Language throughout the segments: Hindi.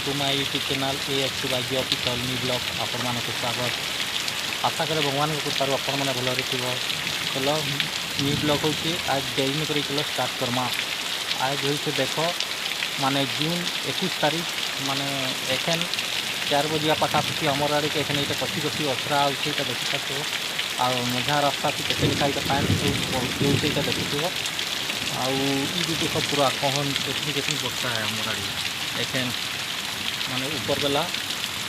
To my YouTube channel AXC बाजी ऑफिशियल न्यू ब्लॉग आपण मानक स्वागत। आशा करे भगवान को कृपारू आपण मैंने भलरे थी। चलो न्यू ब्लॉग हो आज डेरी कर चलो स्टार्ट करमा। आज हो देख माने जून 21 तारीख माने एखन 4 बजे पाखापाखि आमर आड़े एखन ये कसी कसी अथरा आगे देखी पार्थ आ मझा रास्ता के लिखा पान देखी आउ देख पूरा कहन केतनी बर्षा है आमर आड़े एखन माने ऊपर बेला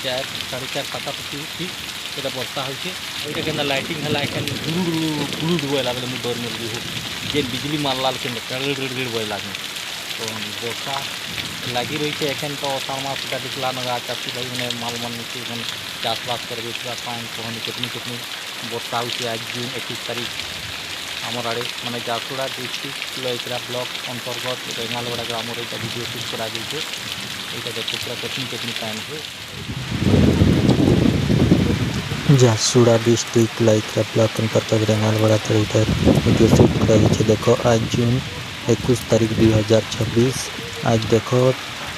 4 साढ़े 4 पाखापाखि ठीक ये बर्षा हो लाइटिंग है एखन गुड़ बोला बेले मुझे डर मिल जे बिजली मारला गिड़ बोला तो बर्षा लगी रही है। एखन तो अषाढ़ मास दिखला नगा चाषी भाई मैंने माल मन चाषबास कर पान कहनी केतनी बर्षा हो। आज जून 21 तारीख आमर आड़े माने झारसुगुड़ा डिस्ट्रिक्ट लईकरा ब्लॉक अंतर्गत रेंगालगड़ा ग्राम भिडियो शूट करा ये देखो पूरा केतनी पान है। झारसुगुड़ा डिस्ट्रिक्ट लईकरा ब्लॉक अंतर्गत रेंगालगड़ा इधर वीडियो शूट कर देखो आज जून 21 तारीख 2026। आज देखो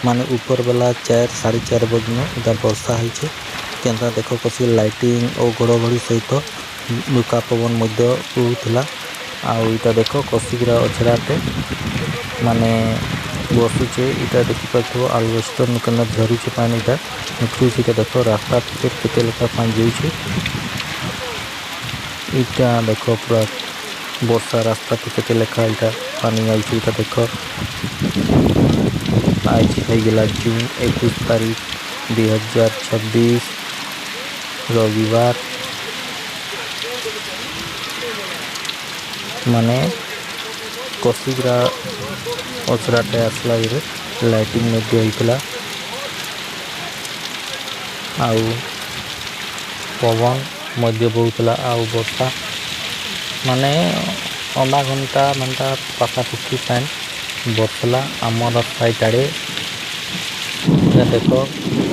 माने ऊपर बेला 4 साढ़े 4 बजे इधर वर्षा होता देखो कसी लाइटिंग और घड़घड़ी सहित लुका पवन उठला आईटा देखो कसिकरा अछराटे माने बसुचे इटा देखी पार्थ आलवेस्टर नुकन झरुचे पानी इटा निकलुचे देखो रास्ता केते लेखा पानी जाऊे इटा देखो पूरा वर्षा रास्ता केते लेखा इटा पानी आई देखो। आज हो गला जून 21 तारीख 2026 रविवार माने कसिकरा अचराटे आसला ये लाइटिंग होता आउ पवन बहुला आउ वर्षा माने अधा घंटा पाखापाखि पान बसला आमर साइड आड़े देख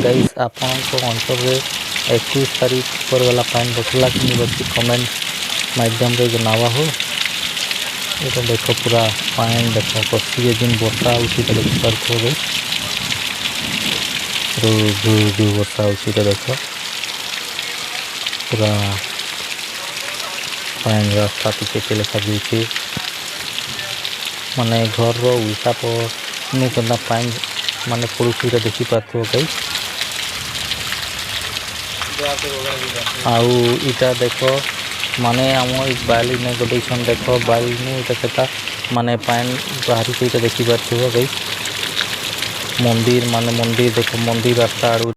गाइस आपण अंचल 21 तारीख पर वाला पान बसला कि बच्ची कमेंट माध्यम रे जनावा हो। ये देख पूरा पान देख कसी दिन बर्षा देखी पार्थ वर्षा देख पूरा पान रास्ता टिके लेखा जाऊे माने घर उल्टा पर केना पान माने पड़ोसी देखी पार्थ गई आउ इटा देख माने आम बाली ने गोटे देख बाली इटा माने पान बाहरी से देखी पार्थ गई मंदिर माने मंदिर देख मंदिर रास्ता आड़